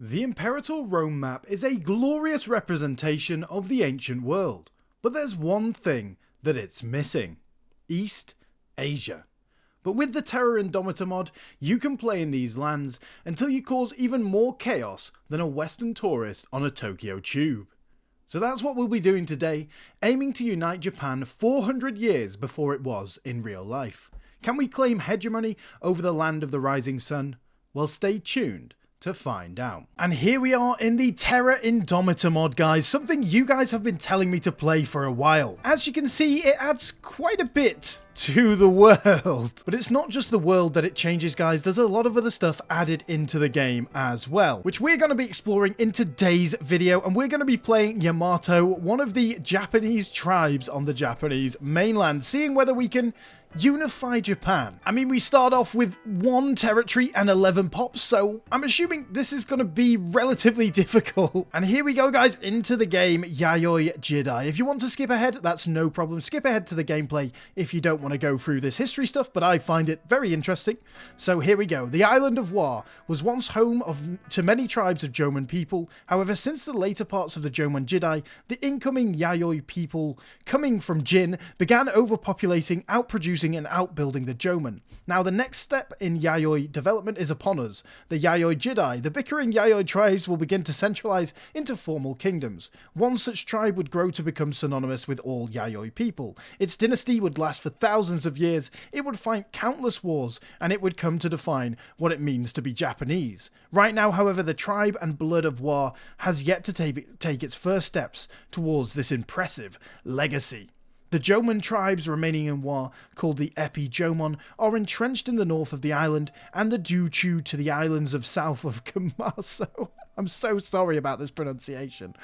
The Imperator Rome map is a glorious representation of the ancient world, but there's one thing that it's missing: East Asia. But with the Terror Indomitor mod, you can play in these lands until you cause even more chaos than a Western tourist on a Tokyo tube. So that's what we'll be doing today, aiming to unite Japan 400 years before it was in real life. Can we claim hegemony over the land of the rising sun? Well, stay tuned to find out. And here we are in the Terror Indomitor mod, guys, something you guys have been telling me to play for a while. As you can see, it adds quite a bit to the world. But it's not just the world that it changes, guys. There's a lot of other stuff added into the game as well, which we're going to be exploring in today's video. And we're going to be playing Yamato, one of the Japanese tribes on the Japanese mainland, seeing whether we can unify Japan. I mean, we start off with 1 territory and 11 pops, so I'm assuming this is going to be relatively difficult. And here we go, guys, into the game, Yayoi Jidai. If you want to skip ahead, that's no problem. Skip ahead to the gameplay if you don't want to go through this history stuff, but I find it very interesting. So here we go. The island of Wa was once home to many tribes of Jomon people. However, since the later parts of the Jomon Jidai, the incoming Yayoi people coming from Jin began overpopulating, outproducing and outbuilding the Jomon. Now, the next step in Yayoi development is upon us. The Yayoi Jidai, the bickering Yayoi tribes, will begin to centralize into formal kingdoms. One such tribe would grow to become synonymous with all Yayoi people. Its dynasty would last for thousands of years, it would fight countless wars, and it would come to define what it means to be Japanese. Right now, however, the tribe and blood of Wa has yet to take its first steps towards this impressive legacy. The Jomon tribes remaining in Wa, called the Epi-Jomon, are entrenched in the north of the island, and the Duchu to the islands of south of Kamaso. I'm so sorry about this pronunciation.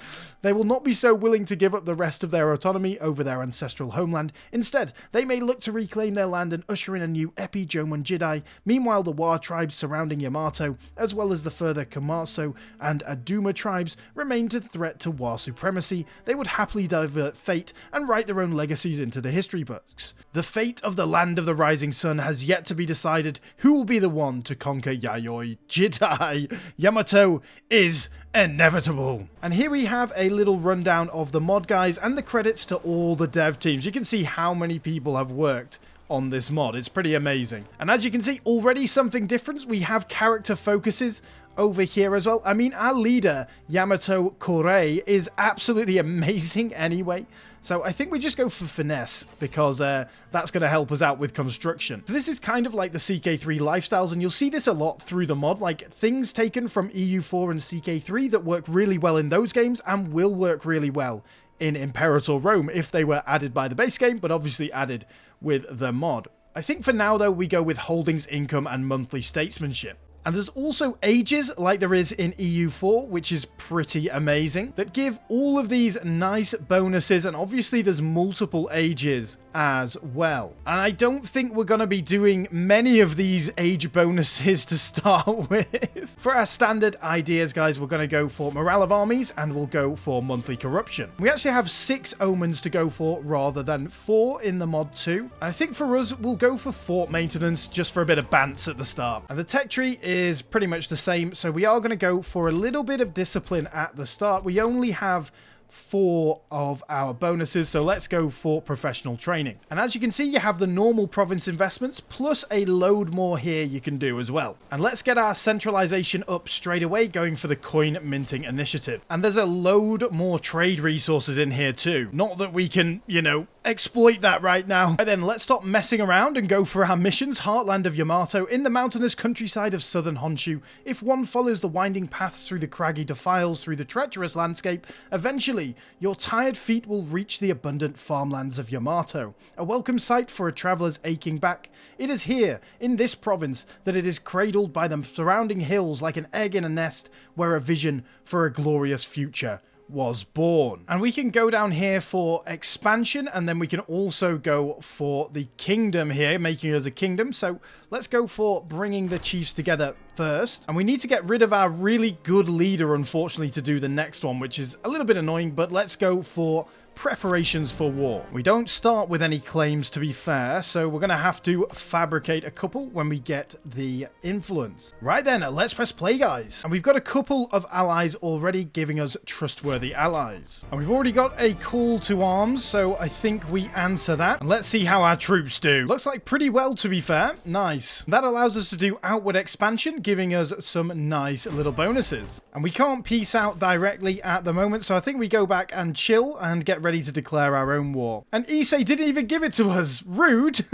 They will not be so willing to give up the rest of their autonomy over their ancestral homeland. Instead, they may look to reclaim their land and usher in a new Epi-Jomon Jidai. Meanwhile, the Wa tribes surrounding Yamato, as well as the further Kamaso and Aduma tribes, remained a threat to Wa supremacy. They would happily divert fate and write their own legacies into the history books. The fate of the land of the rising sun has yet to be decided. Who will be the one to conquer Yayoi Jidai? Yamato is inevitable. And here we have a little rundown of the mod, guys, and the credits to all the dev teams. You can see how many people have worked on this mod. It's pretty amazing. And as you can see, already something different. We have character focuses over here as well. I mean, our leader, Yamato Korei, is absolutely amazing anyway. So I think we just go for finesse, because that's going to help us out with construction. So this is kind of like the CK3 lifestyles, and you'll see this a lot through the mod, like things taken from EU4 and CK3 that work really well in those games and will work really well in Imperator Rome if they were added by the base game, but obviously added with the mod. I think for now, though, we go with holdings, income, and monthly statesmanship. And there's also ages, like there is in EU4, which is pretty amazing, that give all of these nice bonuses, and obviously there's multiple ages as well. And I don't think we're going to be doing many of these age bonuses to start with. For our standard ideas, guys, we're going to go for morale of armies, and we'll go for monthly corruption. We actually have 6 omens to go for rather than 4 in the mod 2. And I think for us, we'll go for fort maintenance just for a bit of bants at the start. And the tech tree is pretty much the same, so we are going to go for a little bit of discipline at the start. We only have 4 of our bonuses, so let's go for professional training. And as you can see, you have the normal province investments plus a load more here you can do as well. And let's get our centralization up straight away, going for the coin minting initiative. And there's a load more trade resources in here too. Not that we can, you know, exploit that right now. Right then, let's stop messing around and go for our missions. Heartland of Yamato, in the mountainous countryside of southern Honshu. If one follows the winding paths through the craggy defiles, through the treacherous landscape, eventually your tired feet will reach the abundant farmlands of Yamato. A welcome sight for a traveler's aching back. It is here, in this province, that it is cradled by the surrounding hills like an egg in a nest, where a vision for a glorious future was born. And we can go down here for expansion, and then we can also go for the kingdom here, making us a kingdom. So let's go for bringing the chiefs together first. And we need to get rid of our really good leader, unfortunately, to do the next one, which is a little bit annoying, but let's go for preparations for war. We don't start with any claims, to be fair, so we're going to have to fabricate a couple when we get the influence. Right then, let's press play, guys. And we've got a couple of allies already giving us trustworthy allies. And we've already got a call to arms, so I think we answer that. And let's see how our troops do. Looks like pretty well, to be fair. Nice. That allows us to do outward expansion, giving us some nice little bonuses. And we can't peace out directly at the moment, so I think we go back and chill and get ready to declare our own war. And Issei didn't even give it to us. Rude.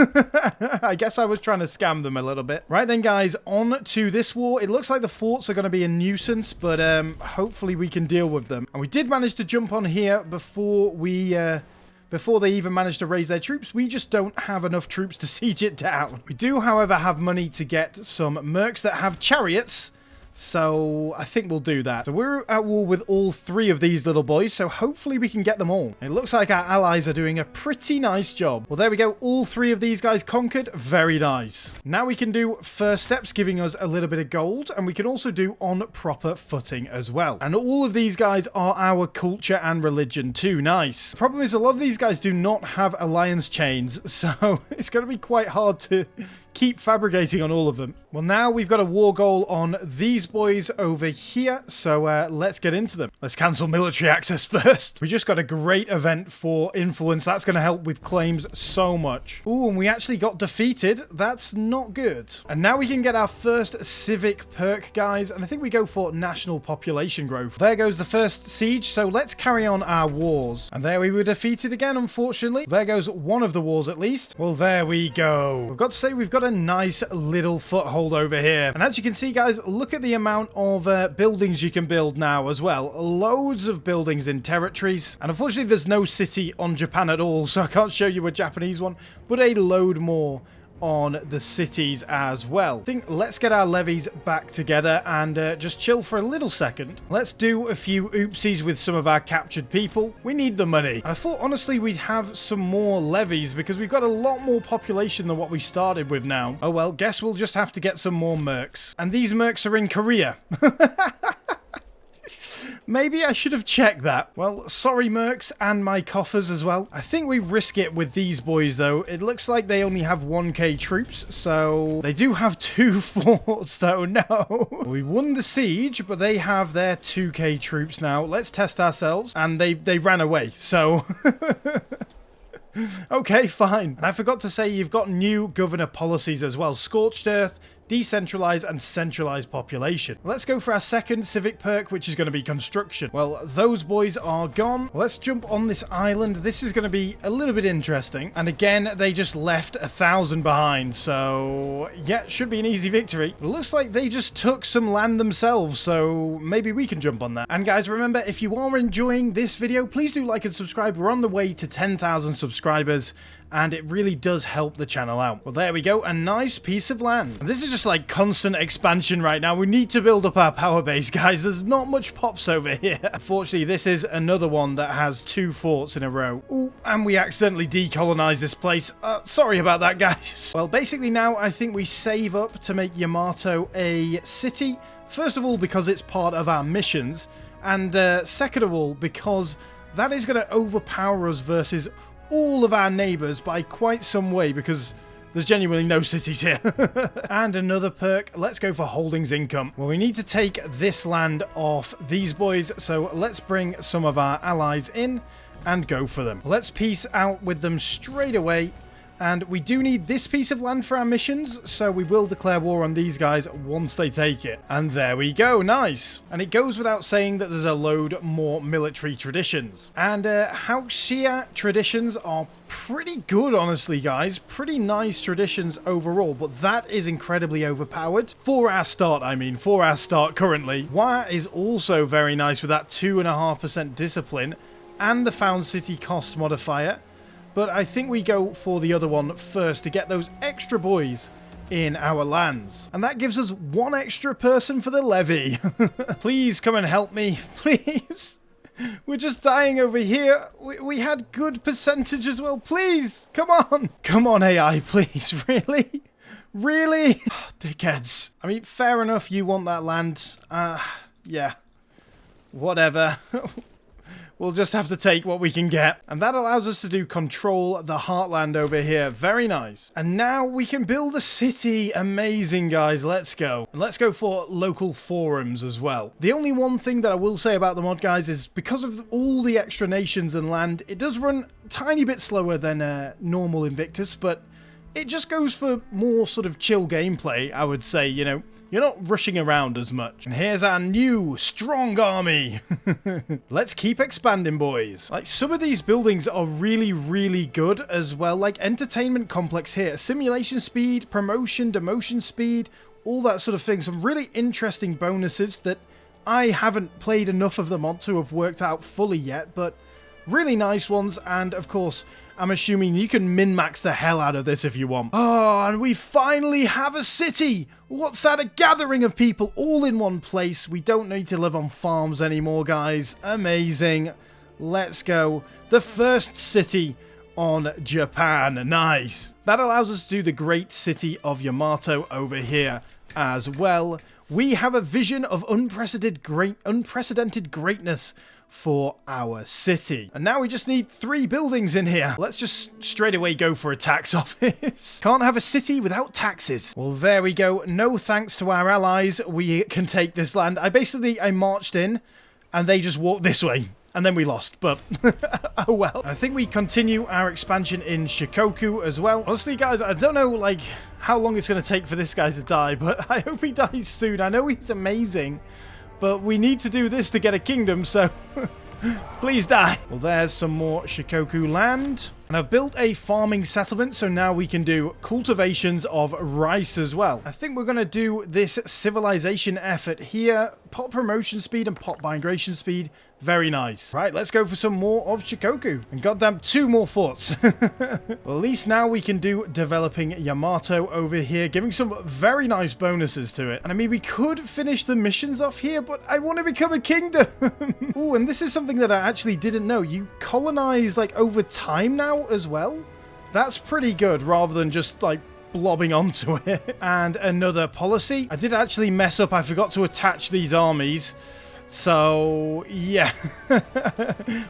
I guess I was trying to scam them a little bit. Right then, guys, on to this war. It looks like the forts are going to be a nuisance, but hopefully we can deal with them. And we did manage to jump on here before they even managed to raise their troops. We just don't have enough troops to siege it down. We do, however, have money to get some mercs that have chariots, so I think we'll do that. So we're at war with all three of these little boys, so hopefully we can get them all. It looks like our allies are doing a pretty nice job. Well, there we go. All three of these guys conquered. Very nice. Now we can do first steps, giving us a little bit of gold, and we can also do on proper footing as well. And all of these guys are our culture and religion too. Nice. The problem is a lot of these guys do not have alliance chains, so it's going to be quite hard to keep fabricating on all of them. Well, now we've got a war goal on these boys over here, so let's get into them. Let's cancel military access first. We just got a great event for influence. That's going to help with claims so much. Ooh, and we actually got defeated. That's not good. And now we can get our first civic perk, guys, and I think we go for national population growth. There goes the first siege, so let's carry on our wars. And there we were defeated again, unfortunately. There goes one of the wars at least. Well, there we go. We've got to say we've got a nice little foothold over here. And as you can see, guys, look at the amount of buildings you can build now as well. Loads of buildings in territories. And unfortunately, there's no city on Japan at all, so I can't show you a Japanese one, but a load more on the cities as well. I think let's get our levies back together and just chill for a little second. Let's do a few oopsies with some of our captured people. We need the money. And I thought, honestly, we'd have some more levies because we've got a lot more population than what we started with now. Oh, well, guess we'll just have to get some more mercs. And these mercs are in Korea. Maybe I should have checked that. Well, sorry, mercs, and my coffers as well. I think we risk it with these boys, though. It looks like they only have 1k troops, so they do have 2 forts, though. No. We won the siege, but they have their 2k troops now. Let's test ourselves, and they ran away, so... Okay, fine. And I forgot to say you've got new governor policies as well. Scorched Earth, decentralized and centralized population. Let's go for our second civic perk, which is going to be construction. Well, those boys are gone. Let's jump on this island. This is going to be a little bit interesting. And again, they just left 1,000 behind. So yeah, should be an easy victory. It looks like they just took some land themselves. So maybe we can jump on that. And guys, remember, if you are enjoying this video, please do like and subscribe. We're on the way to 10,000 subscribers, and it really does help the channel out. Well, there we go. A nice piece of land. And this is just like constant expansion right now. We need to build up our power base, guys. There's not much pops over here. Unfortunately, this is another one that has 2 forts in a row. Ooh, and we accidentally decolonized this place. Sorry about that, guys. Well, basically now I think we save up to make Yamato a city. First of all, because it's part of our missions. And second of all, because that is going to overpower us versus all of our neighbors by quite some way, because there's genuinely no cities here. And another perk, let's go for holdings income. Well, we need to take this land off these boys, so let's bring some of our allies in and go for them. Let's peace out with them straight away. And we do need this piece of land for our missions, so we will declare war on these guys once they take it. And there we go, nice. And it goes without saying that there's a load more military traditions. And Haoxia traditions are pretty good, honestly, guys. Pretty nice traditions overall, but that is incredibly overpowered. For our start, I mean, for our start currently. Wa is also very nice with that 2.5% discipline and the found city cost modifier. But I think we go for the other one first to get those extra boys in our lands. And that gives us 1 extra person for the levy. Please come and help me. Please. We're just dying over here. We had good percentage as well. Please. Come on. Come on, AI, please. Really? Really? Dickheads. I mean, fair enough, you want that land. Yeah. Whatever. We'll just have to take what we can get. And that allows us to do control the heartland over here. Very nice. And now we can build a city. Amazing, guys. Let's go. And let's go for local forums as well. The only one thing that I will say about the mod, guys, is because of all the extra nations and land, it does run a tiny bit slower than normal Invictus, but it just goes for more sort of chill gameplay, I would say, you know. You're not rushing around as much. And here's our new strong army. Let's keep expanding, boys. Like, some of these buildings are really, really good as well. Like, entertainment complex here. Simulation speed, promotion, demotion speed, all that sort of thing. Some really interesting bonuses that I haven't played enough of the mod to have worked out fully yet, but really nice ones. And, of course, I'm assuming you can min-max the hell out of this if you want. Oh, and we finally have a city! What's that? A gathering of people all in one place. We don't need to live on farms anymore, guys. Amazing. Let's go. The first city on Japan. Nice. That allows us to do the great city of Yamato over here as well. We have a vision of unprecedented greatness for our city. And now we just need 3 buildings in here. Let's just straight away go for a tax office. Can't have a city without taxes. Well, there we go. No thanks to our allies. We can take this land. I marched in and they just walked this way. And then we lost, but oh well. I think we continue our expansion in Shikoku as well. Honestly, guys, I don't know, like, how long it's going to take for this guy to die, but I hope he dies soon. I know he's amazing, but we need to do this to get a kingdom, so please die. Well, there's some more Shikoku land. And I've built a farming settlement, so now we can do cultivations of rice as well. I think we're going to do this civilization effort here. Pot promotion speed and pot migration speed. Very nice. Right, let's go for some more of Shikoku. And goddamn, 2 more forts. Well, at least now we can do developing Yamato over here, giving some very nice bonuses to it. And I mean, we could finish the missions off here, but I want to become a kingdom. Ooh, and this is something that I actually didn't know. You colonize, like, over time now as well. That's pretty good, rather than just, like, blobbing onto it. And another policy. I did actually mess up. I forgot to attach these armies. So, yeah.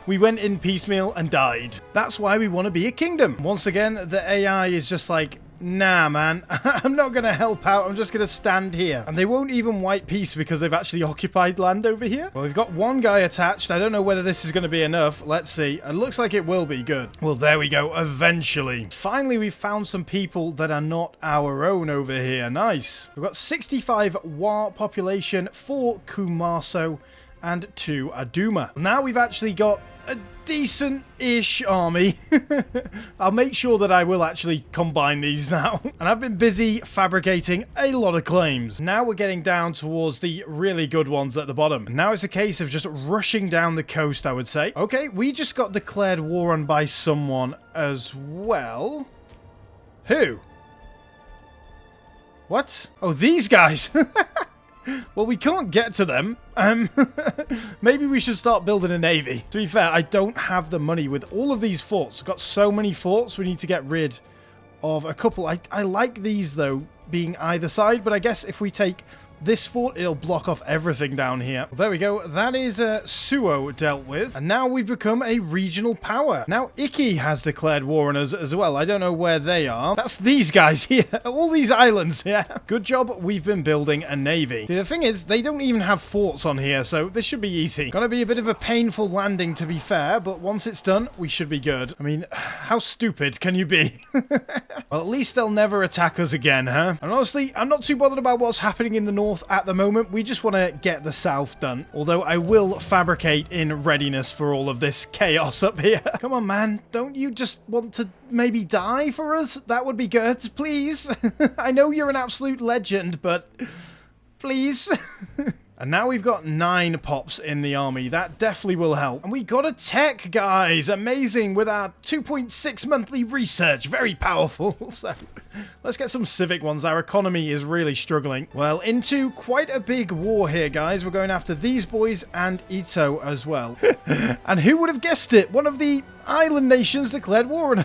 We went in piecemeal and died. That's why we want to be a kingdom. Once again, the AI is just like, nah, man, I'm not going to help out. I'm just going to stand here. And they won't even wipe peace because they've actually occupied land over here. Well, we've got 1 guy attached. I don't know whether this is going to be enough. Let's see. It looks like it will be good. Well, there we go. Eventually. Finally, we've found some people that are not our own over here. Nice. We've got 65 Wa population, 4 Kumaso, and 2 Aduma. Now we've actually got a decent-ish army. I'll make sure that I will actually combine these now. And I've been busy fabricating a lot of claims. Now we're getting down towards the really good ones at the bottom. And now it's a case of just rushing down the coast, I would say. Okay, we just got declared war on by someone as well. Who? What? Oh, these guys! Well, we can't get to them. Maybe we should start building a navy. To be fair, I don't have the money with all of these forts. I've got so many forts, we need to get rid of a couple. I like these, though, being either side, but I guess if we take this fort, it'll block off everything down here. Well, there we go. That is Suo dealt with. And now we've become a regional power. Now Iki has declared war on us as well. I don't know where they are. That's these guys here. All these islands here. Good job we've been building a navy. See, the thing is, they don't even have forts on here, so this should be easy. Gonna be a bit of a painful landing, to be fair, but once it's done, we should be good. I mean, how stupid can you be? Well, at least they'll never attack us again, huh? And honestly, I'm not too bothered about what's happening in the north at the moment. We just want to get the south done. Although I will fabricate in readiness for all of this chaos up here. Come on, man. Don't you just want to maybe die for us? That would be good, please. I know you're an absolute legend, but please. And now we've got 9 pops in the army. That definitely will help. And we got a tech, guys. Amazing. With our 2.6 monthly research. Very powerful. So Let's get some civic ones. Our economy is really struggling. Well, into quite a big war here, guys. We're going after these boys and Ito as well. And who would have guessed it? One of the island nations declared war on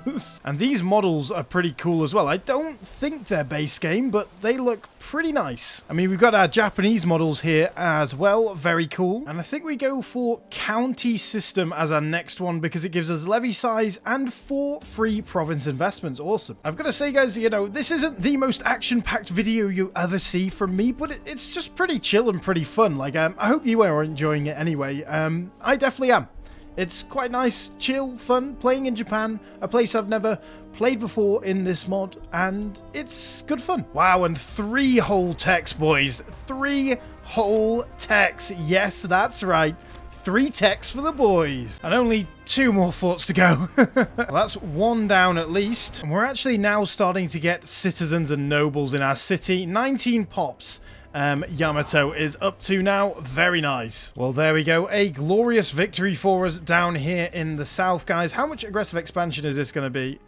us. And these models are pretty cool as well. I don't think they're base game, but they look pretty nice. I mean, we've got our Japanese models here as well. Very cool. And I think we go for county system as our next one because it gives us levy size and 4 free province investments. Awesome. I've got to say, guys, you know, this isn't the most action-packed video you ever see from me, but it's just pretty chill and pretty fun. Like, I hope you are enjoying it anyway. I definitely am. It's quite nice, chill, fun, playing in Japan, a place I've never played before in this mod, and it's good fun. Wow, and 3 whole techs, boys. 3 whole techs. Yes, that's right. 3 techs for the boys. And only 2 more forts to go. Well, that's 1 down at least. And we're actually now starting to get citizens and nobles in our city. 19 pops. Yamato is up to now. Very nice. Well, there we go. A glorious victory for us down here in the south, guys. How much aggressive expansion is this going to be?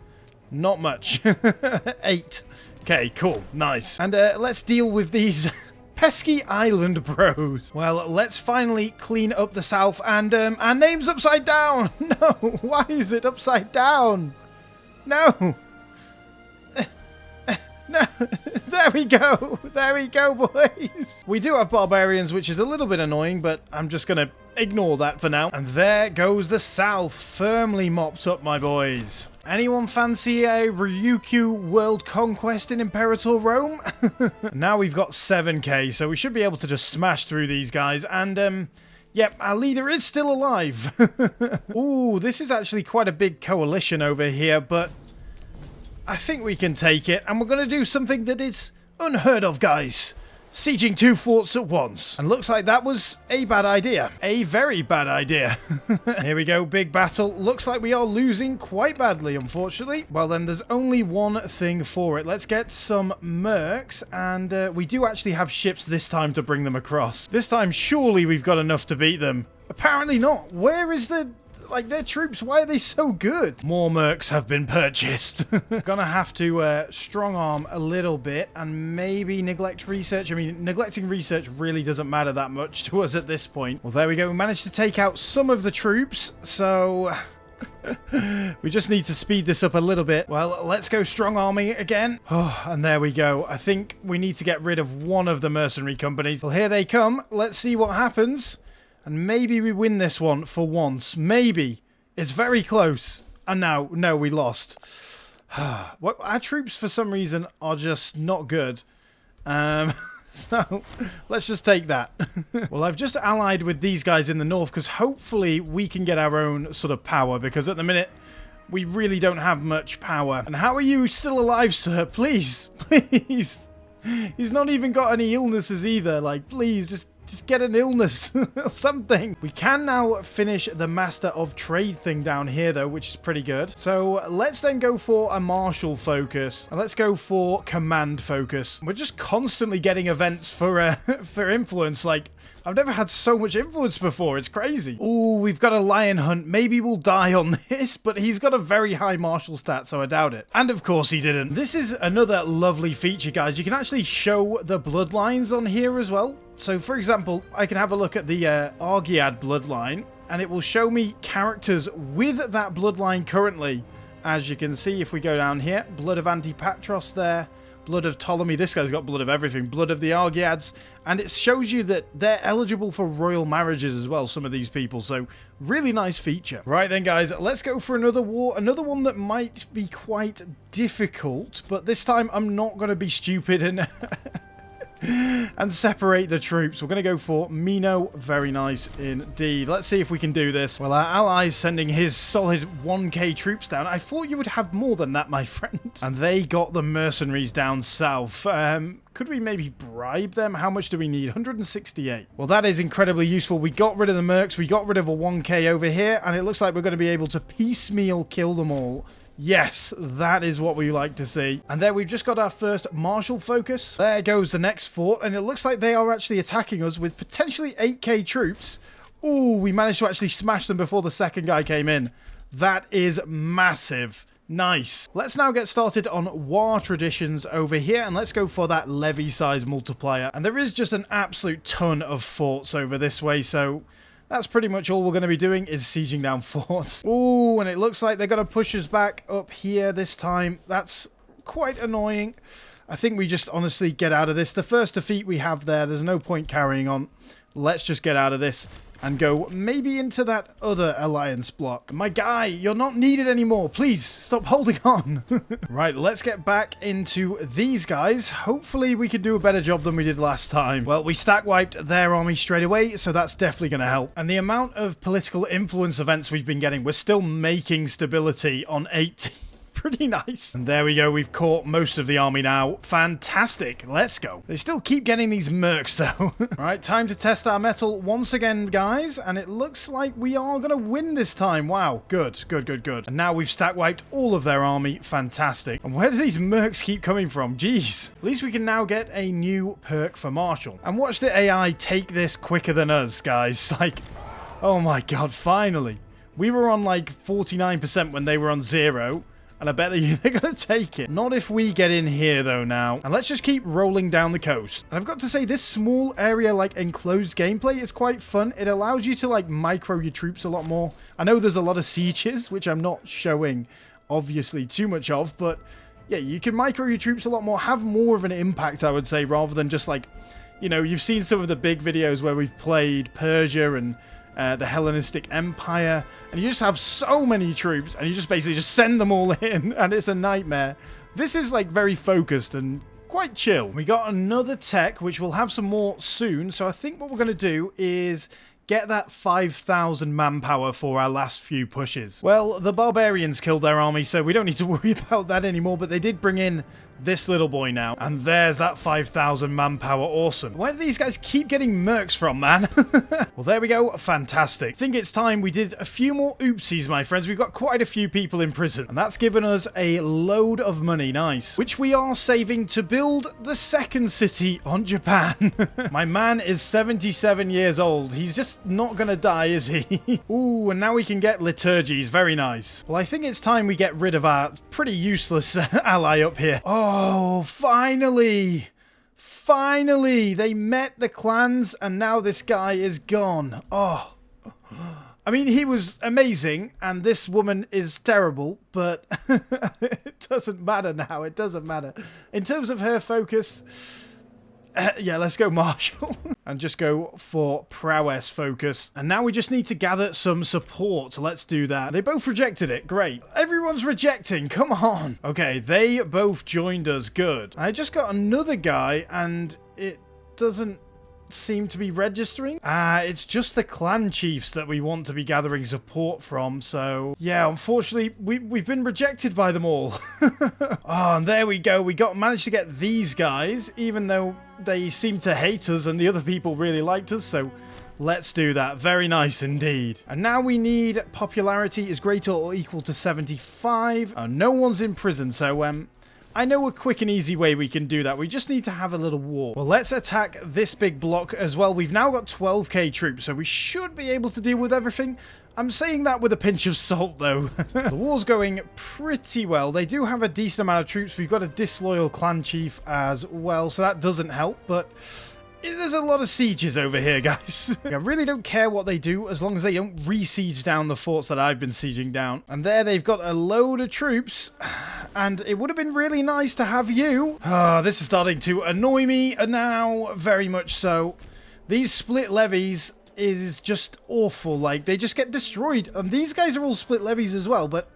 Not much. 8. Okay, cool. Nice. And let's deal with these pesky island bros. Well, let's finally clean up the south. And our name's upside down. No, why is it upside down? No. No, there we go. There we go, boys. We do have barbarians, which is a little bit annoying, but I'm just going to ignore that for now. And there goes the south, firmly mopped up, my boys. Anyone fancy a Ryukyu world conquest in Imperator Rome? Now we've got 7k, so we should be able to just smash through these guys. And, yep, our leader is still alive. Ooh, this is actually quite a big coalition over here, but I think we can take it, and we're going to do something that is unheard of, guys. Sieging 2 forts at once. And looks like that was a bad idea. A very bad idea. Here we go, big battle. Looks like we are losing quite badly, unfortunately. Well, then there's only one thing for it. Let's get some mercs, and we do actually have ships this time to bring them across. This time, surely we've got enough to beat them. Apparently not. Where is the... like, their troops, why are they so good? More mercs have been purchased. Gonna have to strong arm a little bit and maybe neglect research. I mean, neglecting research really doesn't matter that much to us at this point. Well, there we go. We managed to take out some of the troops, so we just need to speed this up a little bit. Well, let's go strong arming it again. Oh, and there we go. I think we need to get rid of one of the mercenary companies. Well, here they come. Let's see what happens. And maybe we win this one for once. Maybe. It's very close. And now, no, we lost. Well, our troops, for some reason, are just not good. So, let's just take that. Well, I've just allied with these guys in the north because hopefully we can get our own sort of power. Because at the minute, we really don't have much power. And how are you still alive, sir? Please, please. He's not even got any illnesses either. Like, please, just get an illness or something. We can now finish the Master of Trade thing down here, though, which is pretty good. So let's then go for a martial focus. And let's go for command focus. We're just constantly getting events for influence. Like, I've never had so much influence before. It's crazy. Oh, we've got a lion hunt. Maybe we'll die on this, but he's got a very high martial stat, so I doubt it. And of course he didn't. This is another lovely feature, guys. You can actually show the bloodlines on here as well. So, for example, I can have a look at the Argiad bloodline, and it will show me characters with that bloodline currently. As you can see, if we go down here, blood of Antipatros there, blood of Ptolemy. This guy's got blood of everything, blood of the Argiads, and it shows you that they're eligible for royal marriages as well, some of these people. So, really nice feature. Right then, guys, let's go for another war. Another one that might be quite difficult, but this time I'm not going to be stupid and... and separate the troops. We're going to go for Mino. Very nice indeed. Let's see if we can do this. Well, our ally's sending his solid 1k troops down. I thought you would have more than that, my friend. And they got the mercenaries down south. Could we maybe bribe them? How much do we need? 168. Well, that is incredibly useful. We got rid of the mercs. We got rid of a 1k over here. And it looks like we're going to be able to piecemeal kill them all. Yes, that is what we like to see. And there we've just got our first martial focus. There goes the next fort. And it looks like they are actually attacking us with potentially 8k troops. Ooh, we managed to actually smash them before the second guy came in. That is massive. Nice. Let's now get started on war traditions over here, and let's go for that levy size multiplier. And there is just an absolute ton of forts over this way, so that's pretty much all we're going to be doing is sieging down forts. Ooh, and it looks like they're going to push us back up here this time. That's quite annoying. I think we just honestly get out of this. The first defeat we have there's no point carrying on. Let's just get out of this and go maybe into that other alliance block. My guy, you're not needed anymore. Please stop holding on. Right, let's get back into these guys. Hopefully we can do a better job than we did last time. Well, we stack wiped their army straight away, so that's definitely going to help. And the amount of political influence events we've been getting, we're still making stability on 18. Pretty nice. And there we go. We've caught most of the army now. Fantastic. Let's go. They still keep getting these mercs, though. All right, time to test our metal once again, guys. And it looks like we are going to win this time. Wow. Good, good, good, good. And now we've stack wiped all of their army. Fantastic. And where do these mercs keep coming from? Jeez. At least we can now get a new perk for Marshall. And watch the AI take this quicker than us, guys. Like, oh my God, finally. We were on like 49% when they were on 0. And I bet they're going to take it. Not if we get in here, though, now. And let's just keep rolling down the coast. And I've got to say, this small area, like, enclosed gameplay is quite fun. It allows you to, like, micro your troops a lot more. I know there's a lot of sieges, which I'm not showing, obviously, too much of. But, yeah, you can micro your troops a lot more. Have more of an impact, I would say, rather than just, like, you know, you've seen some of the big videos where we've played Persia and the Hellenistic Empire, and you just have so many troops, and you just basically just send them all in, and it's a nightmare. This is like very focused and quite chill. We got another tech, which we'll have some more soon, so I think what we're going to do is get that 5,000 manpower for our last few pushes. Well, the barbarians killed their army, so we don't need to worry about that anymore, but they did bring in this little boy now. And there's that 5,000 manpower. Awesome. Where do these guys keep getting mercs from, man? Well, there we go. Fantastic. I think it's time we did a few more oopsies, my friends. We've got quite a few people in prison, and that's given us a load of money. Nice. Which we are saving to build the second city on Japan. My man is 77 years old. He's just not gonna die, is he? Ooh, and now we can get liturgies. Very nice. Well, I think it's time we get rid of our pretty useless ally up here. Oh, finally! Finally! They met the clans, and now this guy is gone. Oh. I mean, he was amazing, and this woman is terrible, but it doesn't matter now. It doesn't matter. In terms of her focus, yeah, let's go Marshall. And just go for prowess focus. And now we just need to gather some support. Let's do that. They both rejected it. Great. Everyone's rejecting. Come on. Okay, they both joined us. Good. I just got another guy, and it doesn't seem to be registering. It's just the clan chiefs that we want to be gathering support from, so yeah, unfortunately we've been rejected by them all. Oh, and there we go. We managed to get these guys, even though they seem to hate us and the other people really liked us, so let's do that. Very nice indeed. And now we need popularity is greater or equal to 75. No one's in prison, so I know a quick and easy way we can do that. We just need to have a little war. Well, let's attack this big block as well. We've now got 12k troops, so we should be able to deal with everything. I'm saying that with a pinch of salt, though. The war's going pretty well. They do have a decent amount of troops. We've got a disloyal clan chief as well, so that doesn't help, but there's a lot of sieges over here, guys. I really don't care what they do as long as they don't re-siege down the forts that I've been sieging down. And there they've got a load of troops. And it would have been really nice to have you. This is starting to annoy me now, very much so. These split levies is just awful. Like, they just get destroyed. And these guys are all split levies as well, but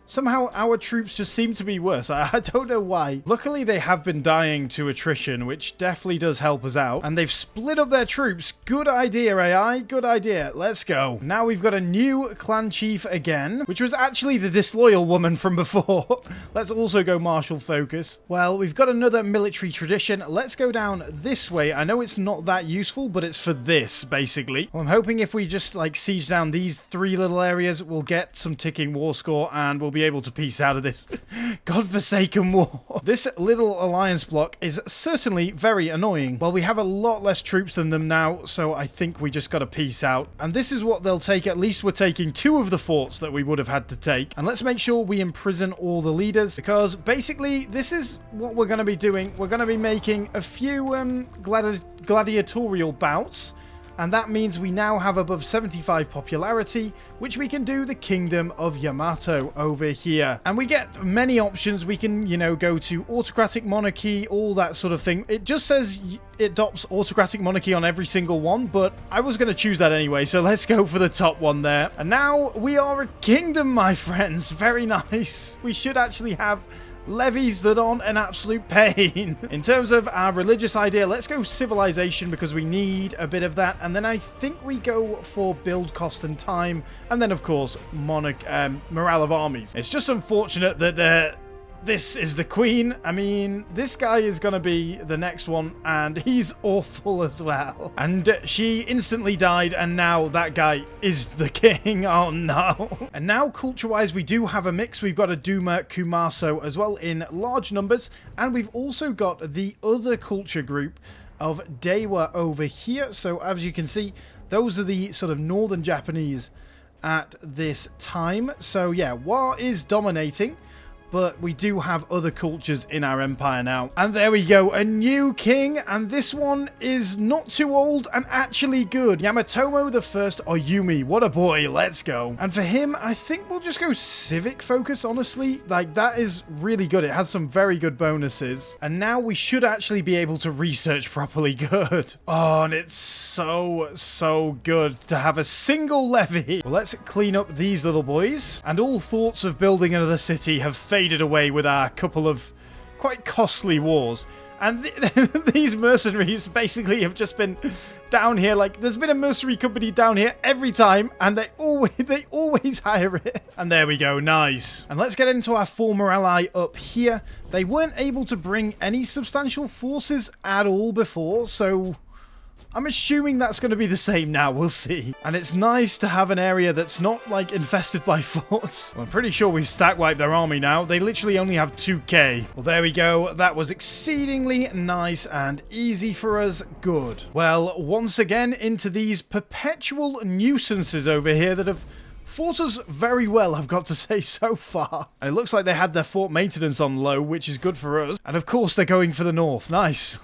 somehow our troops just seem to be worse. I don't know why. Luckily, they have been dying to attrition, which definitely does help us out. And they've split up their troops. Good idea, AI. Good idea. Let's go. Now we've got a new clan chief again, which was actually the disloyal woman from before. Let's also go martial focus. Well, we've got another military tradition. Let's go down this way. I know it's not that useful, but it's for this, basically. Well, I'm hoping if we just, like, siege down these 3 little areas, we'll get some ticking war score, and we'll be able to piece out of this godforsaken war. This little alliance block is certainly very annoying. Well, we have a lot less troops than them now, so I think we just got to peace out. And this is what they'll take. At least we're taking 2 of the forts that we would have had to take. And let's make sure we imprison all the leaders, because basically this is what we're going to be doing. We're going to be making a few gladiatorial bouts. And that means we now have above 75 popularity, which we can do the Kingdom of Yamato over here. And we get many options. We can, you know, go to autocratic monarchy, all that sort of thing. It just says it adopts autocratic monarchy on every single one, but I was going to choose that anyway, so let's go for the top one there. And now we are a kingdom, my friends. Very nice. We should actually have levies that aren't an absolute pain. In terms of our religious idea, let's go civilization, because we need a bit of that. And then I think we go for build cost and time. And then, of course, morale of armies. It's just unfortunate that this is the queen. I mean, this guy is going to be the next one, and he's awful as well. And she instantly died, and now that guy is the king. Oh, no. And now, culture-wise, we do have a mix. We've got a Duma Kumaso as well in large numbers, and we've also got the other culture group of Dewa over here. So, as you can see, those are the sort of northern Japanese at this time. So, yeah, Wa is dominating, but we do have other cultures in our empire now. And there we go, a new king, and this one is not too old and actually good. Yamatomo the First Oyumi, what a boy, let's go. And for him, I think we'll just go civic focus, honestly. Like, that is really good. It has some very good bonuses. And now we should actually be able to research properly good. Oh, and it's so good to have a single levy. Well, let's clean up these little boys. And all thoughts of building another city have faded away with our couple of quite costly wars. And these mercenaries basically have just been down here. Like, there's been a mercenary company down here every time, and they always hire it. And there we go, nice. And let's get into our former ally up here. They weren't able to bring any substantial forces at all before, so I'm assuming that's going to be the same now. We'll see. And it's nice to have an area that's not, like, infested by forts. Well, I'm pretty sure we've stack wiped their army now. They literally only have 2k. Well, there we go. That was exceedingly nice and easy for us. Good. Well, once again, into these perpetual nuisances over here that have fought us very well, I've got to say, so far. And it looks like they had their fort maintenance on low, which is good for us. And, of course, they're going for the north. Nice.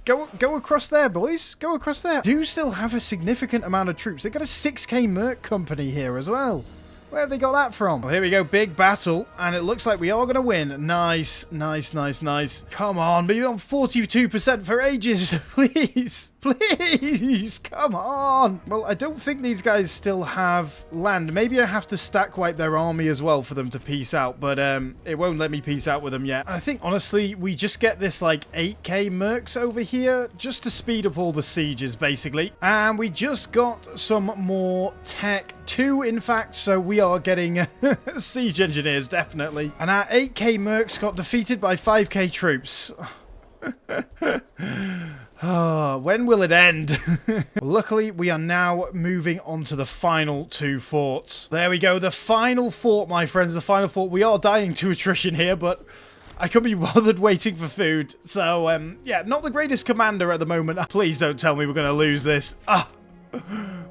Go across there, boys. Go across there. Do still have a significant amount of troops. They've got a 6k merc company here as well. Where have they got that from? Well, here we go. Big battle. And it looks like we are going to win. Nice, nice, nice, nice. Come on. Be on 42% for ages. Please. Please. Come on. Well, I don't think these guys still have land. Maybe I have to stack wipe their army as well for them to peace out. But it won't let me peace out with them yet. And I think, honestly, we just get this, like, 8k mercs over here just to speed up all the sieges, basically. And we just got some more tech. 2, in fact. So we are getting siege engineers, definitely. And our 8k mercs got defeated by 5k troops. Oh, when will it end? Well, luckily, we are now moving on to the final 2 forts. There we go. The final fort, my friends. The final fort. We are dying to attrition here, but I couldn't be bothered waiting for food. So, yeah, not the greatest commander at the moment. Please don't tell me we're going to lose this. Ah,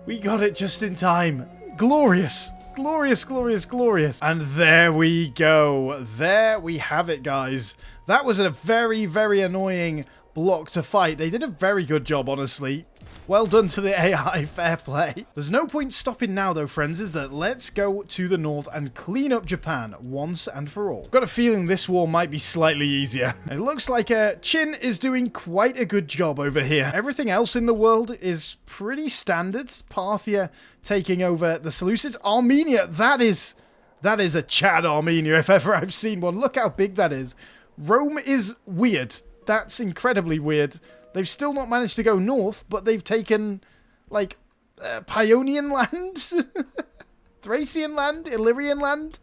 we got it just in time. Glorious. Glorious, glorious, glorious. And there we go. There we have it, guys. That was a very, very annoying block to fight. They did a very good job, honestly. Well done to the AI, fair play. There's no point stopping now, though, friends, is that let's go to the north and clean up Japan once and for all. Got a feeling this war might be slightly easier. It looks like Qin is doing quite a good job over here. Everything else in the world is pretty standard. Parthia taking over the Seleucids. Armenia, that is a Chad Armenia if ever I've seen one. Look how big that is. Rome is weird. That's incredibly weird. They've still not managed to go north, but they've taken, like, Paeonian land? Thracian land? Illyrian land?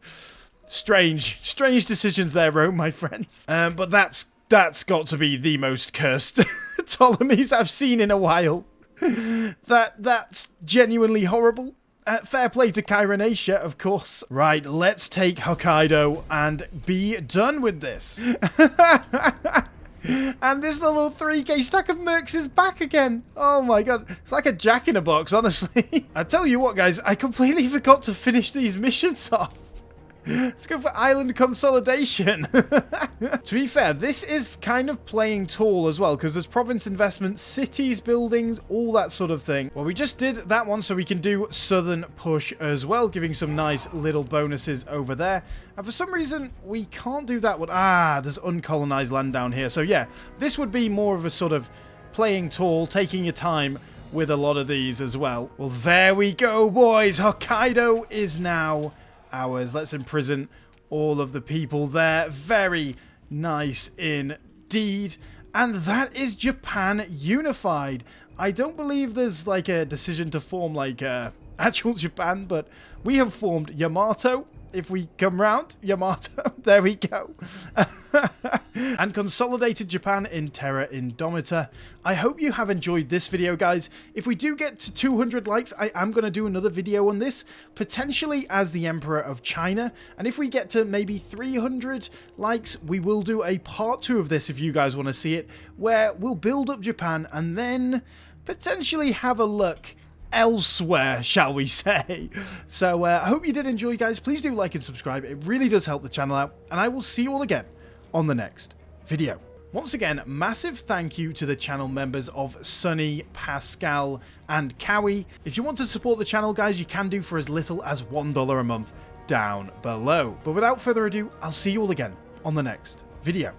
Strange. Strange decisions there, Rome, my friends. But that's got to be the most cursed Ptolemies I've seen in a while. That's genuinely horrible. Fair play to Kyrenatia, of course. Right, let's take Hokkaido and be done with this. And this little 3k stack of mercs is back again. Oh my god. It's like a jack in a box, honestly. I tell you what, guys, I completely forgot to finish these missions off. Let's go for island consolidation. To be fair, this is kind of playing tall as well, because there's province investments, cities, buildings, all that sort of thing. Well, we just did that one, so we can do southern push as well, giving some nice little bonuses over there. And for some reason, we can't do that one. Ah, there's uncolonized land down here. So yeah, this would be more of a sort of playing tall, taking your time with a lot of these as well. Well, there we go, boys. Hokkaido is now ours. Let's imprison all of the people there. Very nice indeed. And that is Japan unified. I don't believe there's like a decision to form like actual Japan, but we have formed Yamato. If we come round, Yamato, there we go. And consolidated Japan in Terra Indomita. I hope you have enjoyed this video, guys. If we do get to 200 likes, I am going to do another video on this, potentially as the Emperor of China. And if we get to maybe 300 likes, we will do a part 2 of this if you guys want to see it, where we'll build up Japan and then potentially have a look elsewhere, shall we say. So I hope you did enjoy, guys. Please do like and subscribe. It really does help the channel out, and I will see you all again on the next video. Once again, massive thank you to the channel members of Sunny, Pascal, and Cowie. If you want to support the channel, guys, you can do for as little as $1 a month down below. But without further ado, I'll see you all again on the next video.